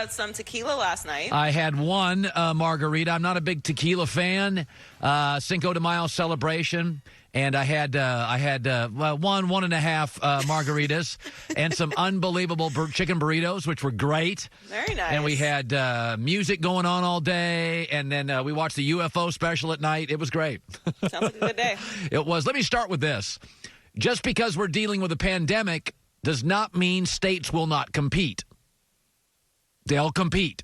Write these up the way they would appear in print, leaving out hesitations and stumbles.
had some tequila last night. I had one margarita. I'm not a big tequila fan. Cinco de Mayo celebration. And I had 1.5 margaritas and some unbelievable chicken burritos, which were great. Very nice. And we had music going on all day, and then we watched the UFO special at night. It was great. Sounds like a good day. It was. Let me start with this. Just because we're dealing with a pandemic does not mean states will not compete. They'll compete.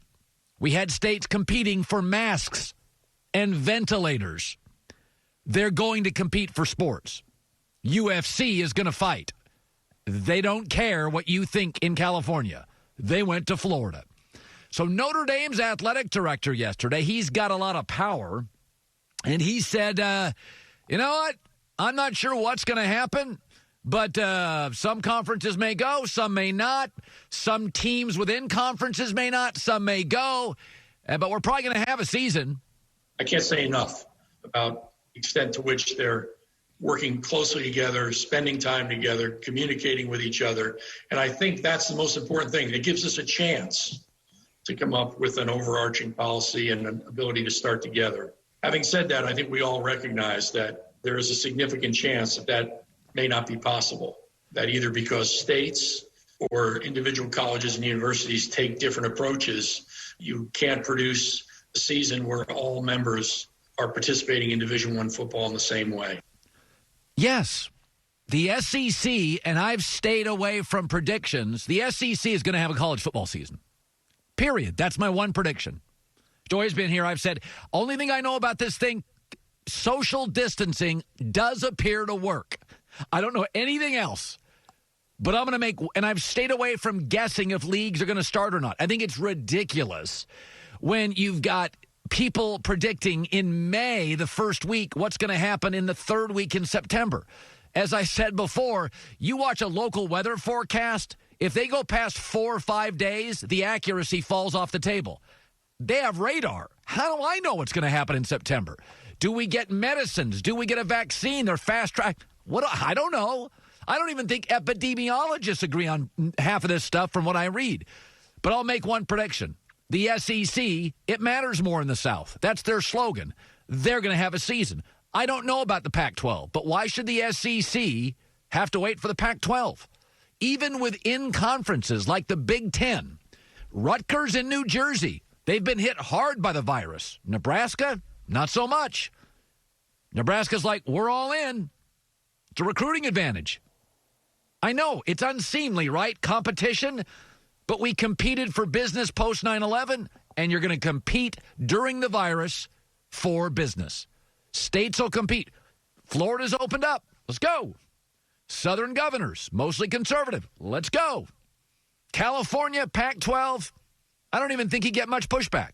We had states competing for masks and ventilators. They're going to compete for sports. UFC is going to fight. They don't care what you think in California. They went to Florida. So Notre Dame's athletic director yesterday, he's got a lot of power, and he said, you know what? I'm not sure what's going to happen, but some conferences may go, some may not. Some teams within conferences may not, some may go. But we're probably going to have a season. I can't say enough about the extent to which they're working closely together, spending time together, communicating with each other. And I think that's the most important thing. It gives us a chance to come up with an overarching policy and an ability to start together. Having said that, I think we all recognize that there is a significant chance that that may not be possible, that either because states or individual colleges and universities take different approaches, you can't produce a season where all members are participating in Division I football in the same way. Yes. The SEC, and I've stayed away from predictions, the SEC is going to have a college football season. Period. That's my one prediction. Joy's been here. I've said, only thing I know about this thing, social distancing does appear to work. I don't know anything else. But I'm going to and I've stayed away from guessing if leagues are going to start or not. I think it's ridiculous when you've got people predicting in May, the first week, what's going to happen in the third week in September. As I said before, you watch a local weather forecast, if they go past 4 or 5 days, the accuracy falls off the table. They have radar. How do I know what's going to happen in September? Do we get medicines? Do we get a vaccine? They're fast-tracked. I don't know. I don't even think epidemiologists agree on half of this stuff from what I read. But I'll make one prediction. The SEC, it matters more in the South. That's their slogan. They're going to have a season. I don't know about the Pac-12, but why should the SEC have to wait for the Pac-12? Even within conferences like the Big Ten, Rutgers and New Jersey, they've been hit hard by the virus. Nebraska, not so much. Nebraska's like, we're all in. It's a recruiting advantage. I know, it's unseemly, right? Competition. But we competed for business post 9/11, and you're going to compete during the virus for business. States will compete. Florida's opened up. Let's go. Southern governors, mostly conservative. Let's go. California, Pac-12, I don't even think you get much pushback.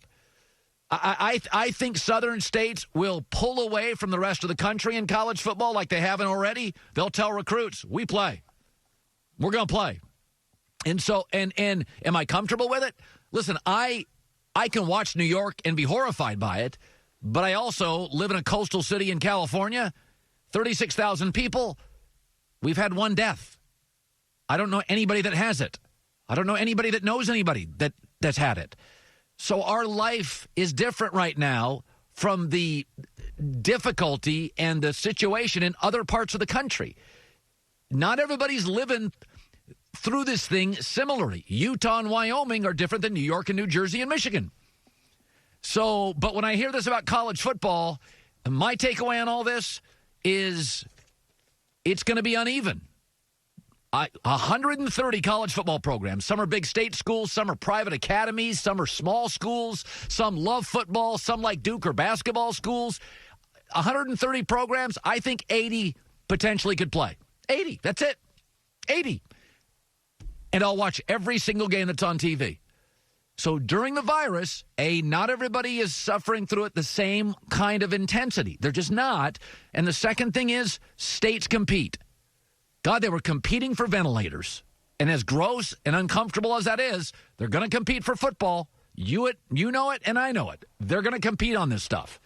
I think southern states will pull away from the rest of the country in college football like they haven't already. They'll tell recruits, we play. We're going to play. And so, and am I comfortable with it? Listen, I can watch New York and be horrified by it, but I also live in a coastal city in California, 36,000 people. We've had one death. I don't know anybody that has it. I don't know anybody that knows anybody that's had it. So our life is different right now from the difficulty and the situation in other parts of the country. Not everybody's living through this thing similarly. Utah and Wyoming are different than New York and New Jersey and Michigan. So, but when I hear this about college football, my takeaway on all this is it's going to be uneven. 130 college football programs. Some are big state schools, some are private academies, some are small schools, some love football, some like Duke or basketball schools. 130 programs, I think 80 potentially could play. 80, that's it. 80. And I'll watch every single game that's on TV. So during the virus, not everybody is suffering through it the same kind of intensity. They're just not. And the second thing is states compete. God, they were competing for ventilators. And as gross and uncomfortable as that is, they're going to compete for football. You know it, and I know it. They're going to compete on this stuff.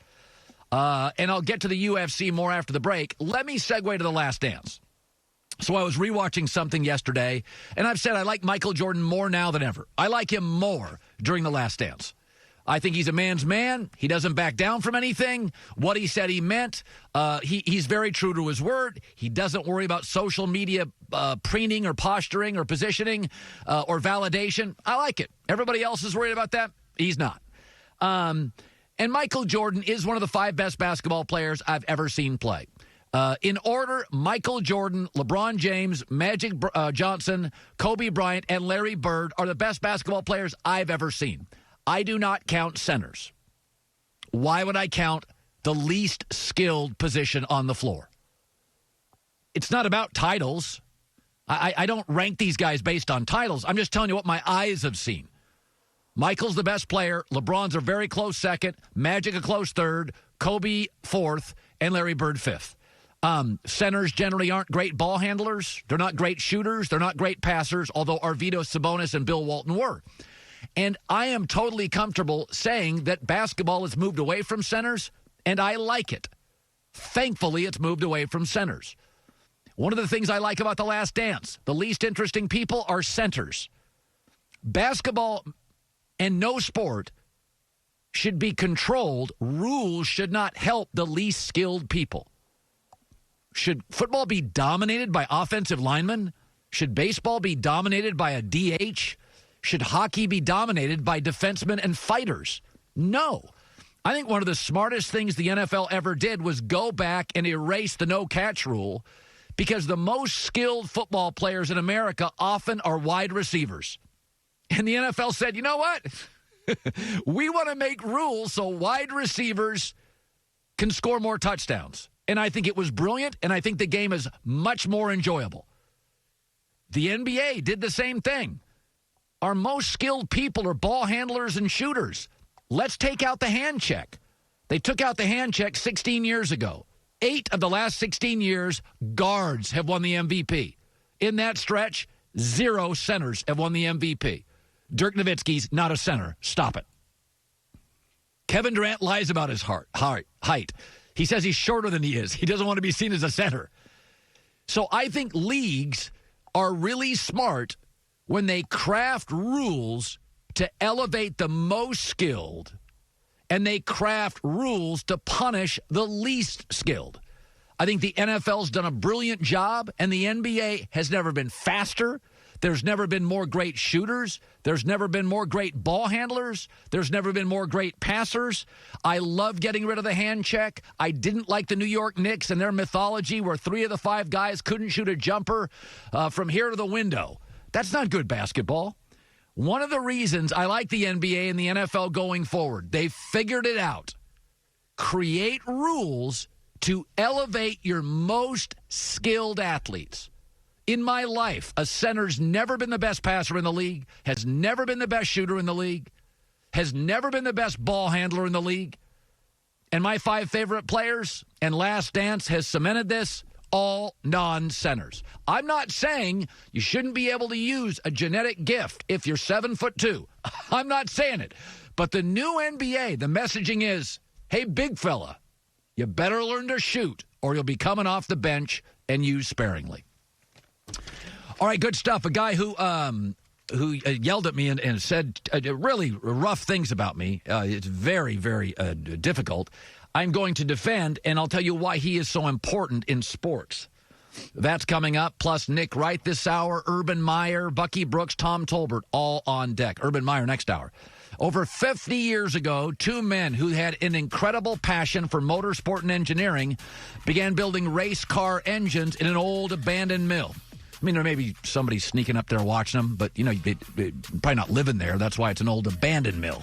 And I'll get to the UFC more after the break. Let me segue to The Last Dance. So I was rewatching something yesterday, and I've said I like Michael Jordan more now than ever. I like him more during The Last Dance. I think he's a man's man. He doesn't back down from anything. What he said he meant. He's very true to his word. He doesn't worry about social media preening or posturing or positioning or validation. I like it. Everybody else is worried about that. He's not. And Michael Jordan is one of the 5 best basketball players I've ever seen play. In order, Michael Jordan, LeBron James, Magic Johnson, Kobe Bryant, and Larry Bird are the best basketball players I've ever seen. I do not count centers. Why would I count the least skilled position on the floor? It's not about titles. I don't rank these guys based on titles. I'm just telling you what my eyes have seen. Michael's the best player. LeBron's a very close second. Magic a close third. Kobe fourth. And Larry Bird fifth. Centers generally aren't great ball handlers. They're not great shooters. They're not great passers, although Arvydas Sabonis and Bill Walton were. And I am totally comfortable saying that basketball has moved away from centers, and I like it. Thankfully, it's moved away from centers. One of the things I like about The Last Dance, the least interesting people are centers. Basketball and no sport should be controlled. Rules should not help the least skilled people. Should football be dominated by offensive linemen? Should baseball be dominated by a DH? Should hockey be dominated by defensemen and fighters? No. I think one of the smartest things the NFL ever did was go back and erase the no-catch rule because the most skilled football players in America often are wide receivers. And the NFL said, you know what? We want to make rules so wide receivers can score more touchdowns. And I think it was brilliant, and I think the game is much more enjoyable. The NBA did the same thing. Our most skilled people are ball handlers and shooters. Let's take out the hand check. They took out the hand check 16 years ago. 8 of the last 16 years, guards have won the MVP. In that stretch, 0 centers have won the MVP. Dirk Nowitzki's not a center. Stop it. Kevin Durant lies about his height. He says he's shorter than he is. He doesn't want to be seen as a center. So I think leagues are really smart when they craft rules to elevate the most skilled, and they craft rules to punish the least skilled. I think the NFL's done a brilliant job, and the NBA has never been faster. There's never been more great shooters. There's never been more great ball handlers. There's never been more great passers. I love getting rid of the hand check. I didn't like the New York Knicks and their mythology where 3 of the 5 guys couldn't shoot a jumper from here to the window. That's not good basketball. One of the reasons I like the NBA and the NFL going forward, they figured it out. Create rules to elevate your most skilled athletes. In my life, a center's never been the best passer in the league, has never been the best shooter in the league, has never been the best ball handler in the league. And my 5 favorite players, and Last Dance has cemented this, all non-centers. I'm not saying you shouldn't be able to use a genetic gift if you're 7'2". I'm not saying it. But the new NBA, the messaging is, hey, big fella, you better learn to shoot or you'll be coming off the bench and used sparingly. All right, good stuff. A guy who yelled at me and said really rough things about me. It's very, very difficult. I'm going to defend, and I'll tell you why he is so important in sports. That's coming up, plus Nick Wright this hour, Urban Meyer, Bucky Brooks, Tom Tolbert, all on deck. Urban Meyer next hour. Over 50 years ago, 2 men who had an incredible passion for motorsport and engineering began building race car engines in an old abandoned mill. I mean, there may be somebody sneaking up there watching them, but, you know, they probably not living there. That's why it's an old abandoned mill.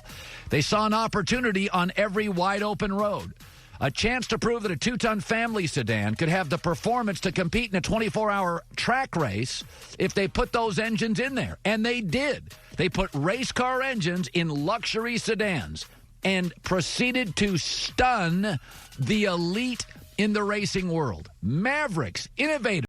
They saw an opportunity on every wide-open road, a chance to prove that a 2-ton family sedan could have the performance to compete in a 24-hour track race if they put those engines in there. And they did. They put race car engines in luxury sedans and proceeded to stun the elite in the racing world. Mavericks, innovators.